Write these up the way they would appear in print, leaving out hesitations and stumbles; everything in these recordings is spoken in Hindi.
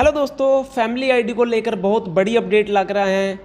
हेलो दोस्तों, फैमिली आईडी को लेकर बहुत बड़ी अपडेट लग रहा है।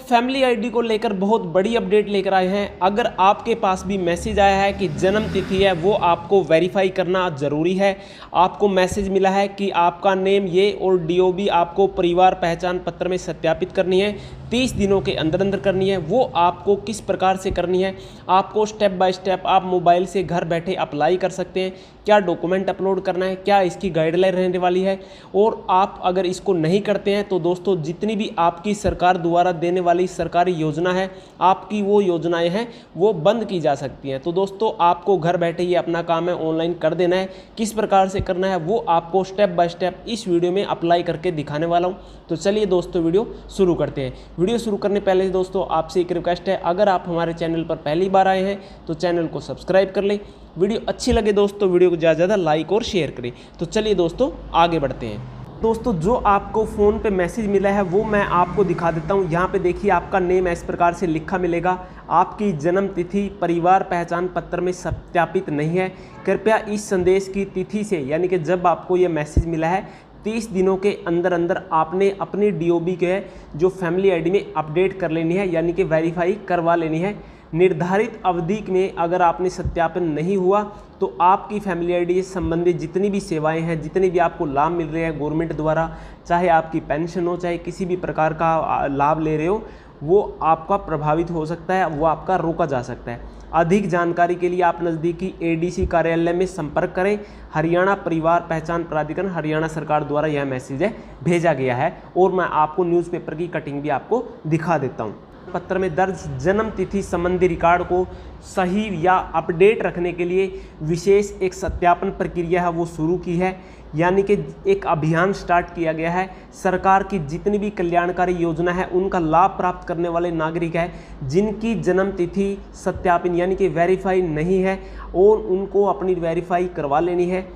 फैमिली आईडी को लेकर बहुत बड़ी अपडेट लेकर आए हैं। अगर आपके पास भी मैसेज आया है कि जन्म तिथि है वो आपको वेरीफाई करना ज़रूरी है। आपको मैसेज मिला है कि आपका नेम ये और डीओबी आपको परिवार पहचान पत्र में सत्यापित करनी है, 30 दिनों के अंदर अंदर करनी है। वो आपको किस प्रकार से करनी है, आपको स्टेप बाय स्टेप आप मोबाइल से घर बैठे अप्लाई कर सकते हैं। क्या डॉक्यूमेंट अपलोड करना है, क्या इसकी गाइडलाइन रहने वाली है। और आप अगर इसको नहीं करते हैं तो दोस्तों जितनी भी आपकी सरकार द्वारा देने वाली सरकारी योजना है, आपकी वो योजनाएं हैं वो बंद की जा सकती हैं। तो दोस्तों आपको घर बैठे ये अपना काम है ऑनलाइन कर देना है। किस प्रकार से करना है वो आपको स्टेप बाय स्टेप इस वीडियो में अप्लाई करके दिखाने वाला हूँ। तो चलिए दोस्तों वीडियो शुरू करते हैं। वीडियो शुरू करने पहले दोस्तों आपसे एक रिक्वेस्ट है, अगर आप हमारे चैनल पर पहली बार आए हैं तो चैनल को सब्सक्राइब कर लें। वीडियो अच्छी लगे दोस्तों वीडियो को ज़्यादा से ज़्यादा लाइक और शेयर करें। तो चलिए दोस्तों आगे बढ़ते हैं। दोस्तों जो आपको फ़ोन पे मैसेज मिला है वो मैं आपको दिखा देता हूँ। यहाँ पे देखिए आपका नेम इस प्रकार से लिखा मिलेगा, आपकी जन्म तिथि परिवार पहचान पत्र में सत्यापित नहीं है। कृपया इस संदेश की तिथि से, यानी कि जब आपको ये मैसेज मिला है 30 दिनों के अंदर अंदर आपने अपनी डीओबी के जो फैमिली आईडी में अपडेट कर लेनी है, यानी कि वेरीफाई करवा लेनी है। निर्धारित अवधि में अगर आपने सत्यापन नहीं हुआ तो आपकी फैमिली आईडी से संबंधित जितनी भी सेवाएं हैं, जितने भी आपको लाभ मिल रहे हैं गवर्नमेंट द्वारा, चाहे आपकी पेंशन हो, चाहे किसी भी प्रकार का लाभ ले रहे हो, वो आपका प्रभावित हो सकता है, वो आपका रोका जा सकता है। अधिक जानकारी के लिए आप नज़दीकी एडीसी कार्यालय में संपर्क करें। हरियाणा परिवार पहचान प्राधिकरण हरियाणा सरकार द्वारा यह मैसेज भेजा गया है। और मैं आपको न्यूज़पेपर की कटिंग भी आपको दिखा देता हूँ। पत्र में दर्ज जन्म तिथि संबंधी रिकॉर्ड को सही या अपडेट रखने के लिए विशेष एक सत्यापन प्रक्रिया है वो शुरू की है, यानी कि एक अभियान स्टार्ट किया गया है। सरकार की जितनी भी कल्याणकारी योजना है उनका लाभ प्राप्त करने वाले नागरिक हैं जिनकी जन्म तिथि सत्यापन यानी कि वेरीफाई नहीं है और उनको अपनी वेरीफाई करवा लेनी है।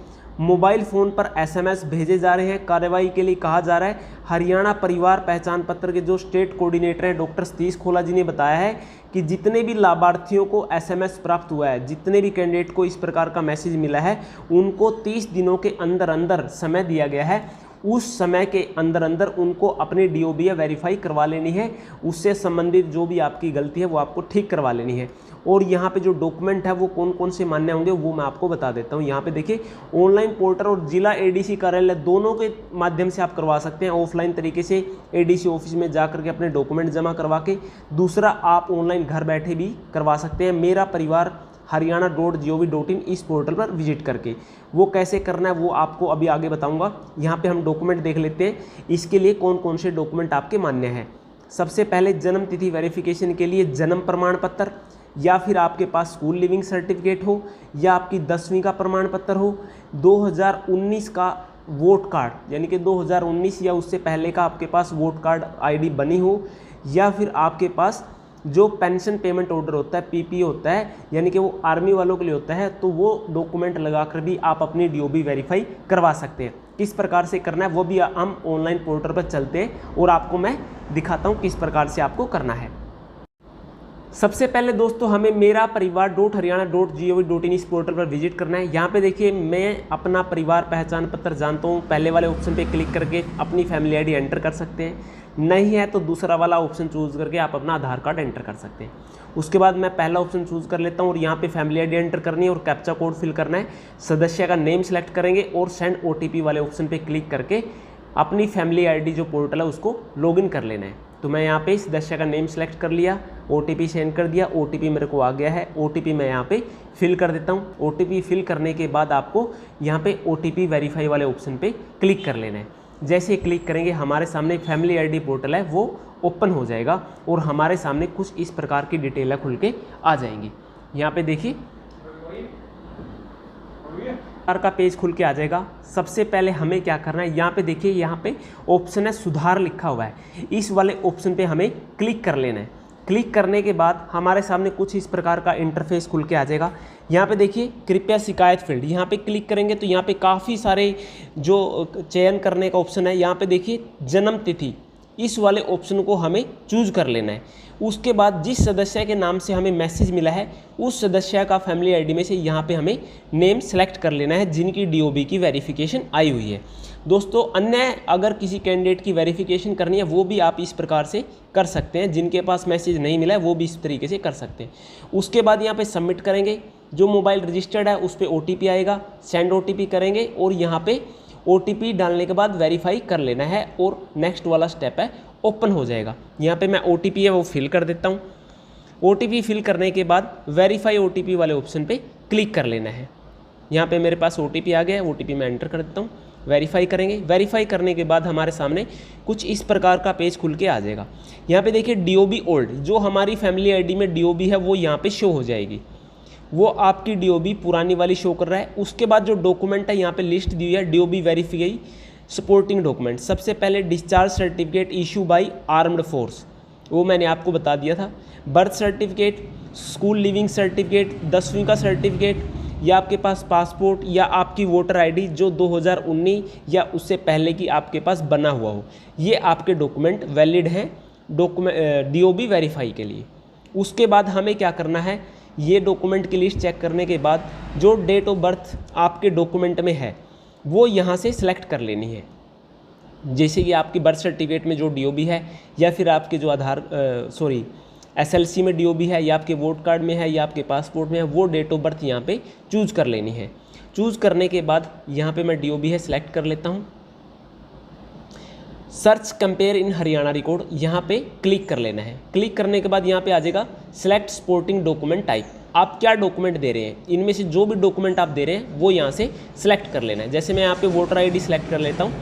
मोबाइल फ़ोन पर एसएमएस भेजे जा रहे हैं। कार्रवाई के लिए कहा जा रहा है। हरियाणा परिवार पहचान पत्र के जो स्टेट कोऑर्डिनेटर हैं डॉक्टर सतीश खोला जी ने बताया है कि जितने भी लाभार्थियों को एसएमएस प्राप्त हुआ है, जितने भी कैंडिडेट को इस प्रकार का मैसेज मिला है, उनको 30 दिनों के अंदर अंदर समय दिया गया है। उस समय के अंदर अंदर उनको अपनी डीओबी वेरीफाई करवा लेनी है। उससे संबंधित जो भी आपकी गलती है वो आपको ठीक करवा लेनी है। और यहाँ पे जो डॉक्यूमेंट है वो कौन कौन से मान्य होंगे वो मैं आपको बता देता हूँ। यहाँ पे देखिए ऑनलाइन पोर्टल और जिला एडीसी कार्यालय दोनों के माध्यम से आप करवा सकते हैं। ऑफलाइन तरीके से एडीसी ऑफिस में जा करके अपने डॉक्यूमेंट जमा करवा के, दूसरा आप ऑनलाइन घर बैठे भी करवा सकते हैं मेरा परिवार हरियाणा.gov.in इस पोर्टल पर विजिट करके। वो कैसे करना है वो आपको अभी आगे बताऊंगा। यहाँ पे हम डॉक्यूमेंट देख लेते हैं, इसके लिए कौन कौन से डॉक्यूमेंट आपके मान्य हैं। सबसे पहले जन्म तिथि वेरिफिकेशन के लिए जन्म प्रमाण पत्र, या फिर आपके पास स्कूल लिविंग सर्टिफिकेट हो, या आपकी 10वीं का प्रमाण पत्र हो, 2019 का वोट कार्ड यानी कि 2019 या उससे पहले का आपके पास वोट कार्ड आईडी बनी हो, या फिर आपके पास जो पेंशन पेमेंट ऑर्डर होता है पीपी होता है, यानी कि वो आर्मी वालों के लिए होता है, तो वो डॉक्यूमेंट लगाकर भी आप अपनी डीओबी वेरीफाई करवा सकते हैं। किस प्रकार से करना है वो भी हम ऑनलाइन पोर्टल पर चलते हैं और आपको मैं दिखाता हूँ किस प्रकार से आपको करना है। सबसे पहले दोस्तों हमें मेरा परिवार .हरियाणा.gov.in इस पोर्टल पर विजिट करना है। यहाँ पे देखिए मैं अपना परिवार पहचान पत्र जानता हूँ, पहले वाले ऑप्शन पे क्लिक करके अपनी फैमिली आईडी एंटर कर सकते हैं। नहीं है तो दूसरा वाला ऑप्शन चूज़ करके आप अपना आधार कार्ड एंटर कर सकते हैं। उसके बाद मैं पहला ऑप्शन चूज़ कर लेता हूँ और यहाँ पे फैमिली आईडी एंटर करनी है और कैप्चा कोड फिल करना है। सदस्य का नेम सेलेक्ट करेंगे और सेंड ओटीपी वाले ऑप्शन पे क्लिक करके अपनी फैमिली आईडी जो पोर्टल है उसको लॉगिन कर लेना है। तो मैं यहाँ पे सदस्य का नेम सेलेक्ट कर लिया, ओटीपी सेंड कर दिया, ओटीपी मेरे को आ गया है। ओटीपी मैं यहाँ पे फिल कर देता हूँ। ओटीपी फिल करने के बाद आपको यहाँ पे ओटीपी वेरीफाई वाले ऑप्शन पे क्लिक कर लेना है। जैसे क्लिक करेंगे हमारे सामने फैमिली आईडी पोर्टल है वो ओपन हो जाएगा और हमारे सामने कुछ इस प्रकार की डिटेल खुल के आ जाएंगी। यहाँ पे देखिए का पेज खुल के आ जाएगा। सबसे पहले हमें क्या करना है, यहाँ पे देखिए यहाँ पे ऑप्शन है सुधार लिखा हुआ है, इस वाले ऑप्शन पे हमें क्लिक कर लेना है। क्लिक करने के बाद हमारे सामने कुछ इस प्रकार का इंटरफेस खुल के आ जाएगा। यहाँ पे देखिए कृपया शिकायत फील्ड, यहाँ पे क्लिक करेंगे तो यहाँ पे काफ़ी सारे जो चयन करने का ऑप्शन है। यहाँ पे देखिए जन्म तिथि इस वाले ऑप्शन को हमें चूज कर लेना है। उसके बाद जिस सदस्य के नाम से हमें मैसेज मिला है उस सदस्य का फैमिली आईडी में से यहाँ पे हमें नेम सेलेक्ट कर लेना है जिनकी डीओबी की वेरिफिकेशन आई हुई है। दोस्तों अन्य अगर किसी कैंडिडेट की वेरिफिकेशन करनी है वो भी आप इस प्रकार से कर सकते हैं, जिनके पास मैसेज नहीं मिला है वो भी इस तरीके से कर सकते हैं। उसके बाद यहाँ पे सबमिट करेंगे, जो मोबाइल रजिस्टर्ड है उस पर OTP आएगा, सेंड OTP करेंगे और यहाँ पे OTP डालने के बाद वेरीफाई कर लेना है और नेक्स्ट वाला स्टेप है ओपन हो जाएगा। यहाँ पे मैं OTP है वो फिल कर देता हूँ। OTP फिल करने के बाद वेरीफाई OTP वाले ऑप्शन पे क्लिक कर लेना है। यहाँ पे मेरे पास OTP आ गया है, OTP मैं एंटर कर देता हूँ, वेरीफाई करेंगे। वेरीफाई करने के बाद हमारे सामने कुछ इस प्रकार का पेज खुल के आ जाएगा। यहाँ पे देखिए DOB ओल्ड, जो हमारी फैमिली आईडी में DOB है वो यहाँ पे शो हो जाएगी, वो आपकी DOB पुरानी वाली शो कर रहा है। उसके बाद जो डॉक्यूमेंट है यहाँ पे लिस्ट दी हुई है DOB वेरीफाई सपोर्टिंग डॉक्यूमेंट। सबसे पहले discharge certificate issue bye armed force, वो मैंने आपको बता दिया था। Birth certificate, school leaving certificate, 10वीं का सर्टिफिकेट, या आपके पास पासपोर्ट या आपकी वोटर आईडी जो 2019 या उससे पहले की आपके पास बना हुआ हो, ये आपके डॉक्यूमेंट वैलिड हैं DOB वेरीफाई के लिए। उसके बाद हमें क्या करना है, ये डॉक्यूमेंट की लिस्ट चेक करने के बाद जो डेट ऑफ बर्थ आपके डॉक्यूमेंट में है वो यहाँ से सिलेक्ट कर लेनी है। जैसे कि आपकी बर्थ सर्टिफिकेट में जो DOB है या फिर आपके जो SLC में DOB है या आपके वोट कार्ड में है या आपके पासपोर्ट में है, वो डेट ऑफ बर्थ यहाँ पे चूज़ कर लेनी है। चूज़ करने के बाद यहाँ पे मैं DOB है सिलेक्ट कर लेता हूँ। Search compare in Haryana record, यहाँ पे क्लिक कर लेना है। क्लिक करने के बाद यहाँ पे आ जाएगा सिलेक्ट सपोर्टिंग डॉक्यूमेंट टाइप, आप क्या डॉक्यूमेंट दे रहे हैं, इनमें से जो भी डॉक्यूमेंट आप दे रहे हैं वो यहाँ से सिलेक्ट कर लेना है। जैसे मैं यहाँ पे वोटर ID सिलेक्ट कर लेता हूँ।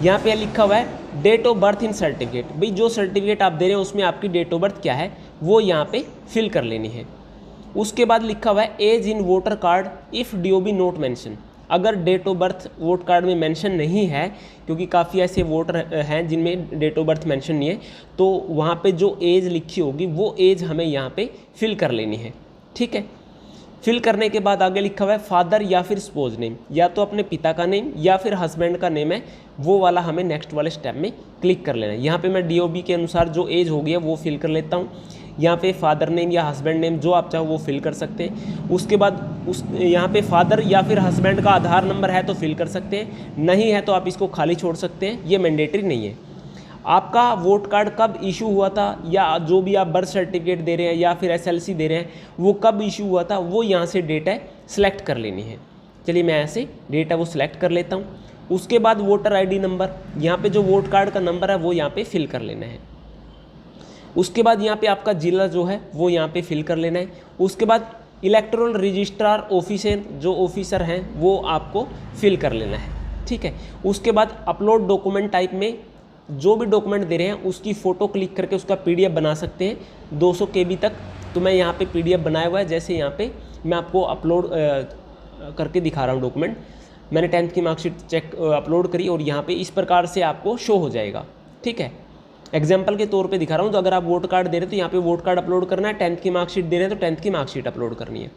यहाँ पे लिखा हुआ है date of birth in certificate, भाई जो सर्टिफिकेट आप दे रहे हैं उसमें आपकी डेट ऑफ बर्थ क्या है वो यहाँ पे फिल कर लेनी है। उसके बाद लिखा हुआ है as in voter card if DOB not mention, अगर date of birth vote card में मेंशन नहीं है, क्योंकि काफ़ी ऐसे वोटर हैं जिनमें डेट ऑफ बर्थ मेंशन नहीं है, तो वहाँ पे जो एज लिखी होगी वो एज हमें यहाँ पे फिल कर लेनी है। ठीक है, फिल करने के बाद आगे लिखा हुआ है फादर या फिर स्पोज नेम, या तो अपने पिता का नेम या फिर हस्बैंड का नेम है, वो वाला हमें नेक्स्ट वाले स्टेप में क्लिक कर लेना है। यहाँ पे मैं DOB के अनुसार जो एज होगी है वो फिल कर लेता हूँ। यहाँ पे फादर नेम या हस्बैंड नेम जो आप चाहो वो फिल कर सकते हैं। उसके बाद यहाँ पे फादर या फिर हस्बैंड का आधार नंबर है तो फिल कर सकते हैं, नहीं है तो आप इसको खाली छोड़ सकते हैं, ये मैंडेटरी नहीं है। आपका वोट कार्ड कब इशू हुआ था या जो भी आप बर्थ सर्टिफिकेट दे रहे हैं या फिर SLC दे रहे हैं वो कब इशू हुआ था, वो यहाँ से डेट है सिलेक्ट कर लेनी है। चलिए मैं ऐसे डेट है वो सिलेक्ट कर लेता हूँ। उसके बाद वोटर ID नंबर, यहाँ पे जो वोट कार्ड का नंबर है वो यहाँ पे फिल कर लेना है। उसके बाद यहाँ पे आपका जिला जो है वो यहाँ पे फिल कर लेना है। उसके बाद इलेक्टोरल रजिस्ट्रार ऑफिसर, जो ऑफिसर हैं वो आपको फिल कर लेना है। ठीक है, उसके बाद अपलोड डॉक्यूमेंट टाइप में जो भी डॉक्यूमेंट दे रहे हैं उसकी फ़ोटो क्लिक करके उसका PDF बना सकते हैं 200 KB तक। तो मैं यहाँ पे PDF बनाया हुआ है, जैसे यहाँ पे मैं आपको अपलोड करके दिखा रहा हूँ डॉक्यूमेंट। मैंने 10th की मार्कशीट अपलोड करी और यहाँ पे इस प्रकार से आपको शो हो जाएगा। ठीक है, एग्जाम्पल के तौर पे दिखा रहा हूँ। तो अगर आप वोट कार्ड दे रहे हैं तो यहाँ पे वोट कार्ड अपलोड करना है, 10th की मार्कशीट दे रहे हैं तो 10th की मार्कशीट अपलोड करनी है।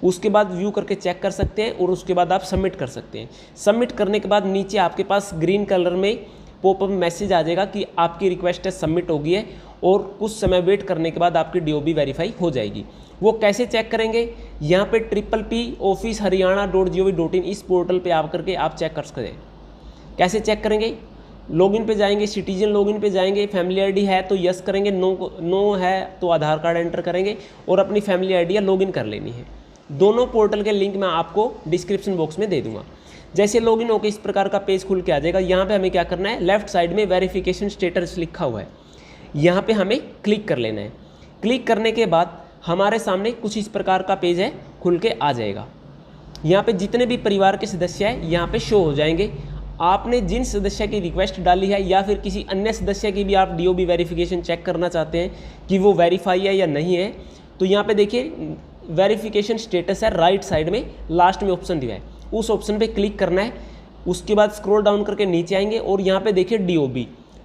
उसके बाद व्यू करके चेक कर सकते हैं और उसके बाद आप सबमिट कर सकते हैं। सबमिट करने के बाद नीचे आपके पास ग्रीन कलर में पॉपअप मैसेज आ जाएगा कि आपकी रिक्वेस्ट है सबमिट हो गई है, और कुछ समय वेट करने के बाद आपकी DOB वेरीफाई हो जाएगी। वो कैसे चेक करेंगे, यहाँ पे PPP-office-haryana.gov.in इस पोर्टल पे आप करके आप चेक कर सकते हैं। कैसे चेक करेंगे, लॉगिन पे जाएंगे, सिटीजन लॉगिन पे जाएंगे, फैमिली आईडी है तो यस करेंगे, नो है तो आधार कार्ड एंटर करेंगे और अपनी फैमिली आईडी लॉगिन कर लेनी है। दोनों पोर्टल के लिंक मैं आपको डिस्क्रिप्शन बॉक्स में दे दूंगा। जैसे लॉगिन होकर इस प्रकार का पेज खुल के आ जाएगा। यहाँ पे हमें क्या करना है, लेफ्ट साइड में वेरिफिकेशन स्टेटस लिखा हुआ है, यहाँ पे हमें क्लिक कर लेना है। क्लिक करने के बाद हमारे सामने कुछ इस प्रकार का पेज है खुल के आ जाएगा। यहाँ पे जितने भी परिवार के सदस्य हैं यहाँ पे शो हो जाएंगे। आपने जिन सदस्य की रिक्वेस्ट डाली है या फिर किसी अन्य सदस्य की भी आप DOB वेरिफिकेशन चेक करना चाहते हैं कि वो वेरीफाई है या नहीं है, तो यहाँ पे देखिए वेरिफिकेशन स्टेटस है, राइट साइड में लास्ट में ऑप्शन दिया है, उस ऑप्शन पे क्लिक करना है। उसके बाद स्क्रॉल डाउन करके नीचे आएंगे और यहाँ पे देखिए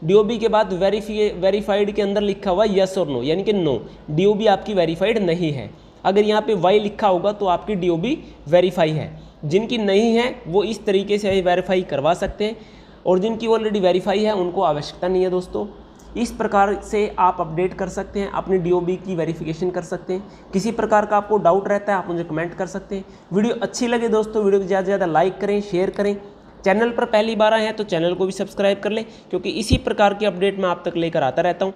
DOB के बाद वेरीफाइड के अंदर लिखा हुआ यस और नो, यानी कि नो, DOB आपकी वेरीफाइड नहीं है। अगर यहाँ पे वाई लिखा होगा तो आपकी DOB वेरीफाई है। जिनकी नहीं है वो इस तरीके से वेरीफाई करवा सकते हैं, और जिनकी ऑलरेडी वेरीफाई है उनको आवश्यकता नहीं है दोस्तों। इस प्रकार से आप अपडेट कर सकते हैं, अपनी DOB की वेरिफिकेशन कर सकते हैं। किसी प्रकार का आपको डाउट रहता है आप मुझे कमेंट कर सकते हैं। वीडियो अच्छी लगे दोस्तों वीडियो को ज़्यादा से ज़्यादा लाइक करें, शेयर करें। चैनल पर पहली बार आए हैं तो चैनल को भी सब्सक्राइब कर लें, क्योंकि इसी प्रकार की अपडेट मैं आप तक लेकर आता रहता हूँ।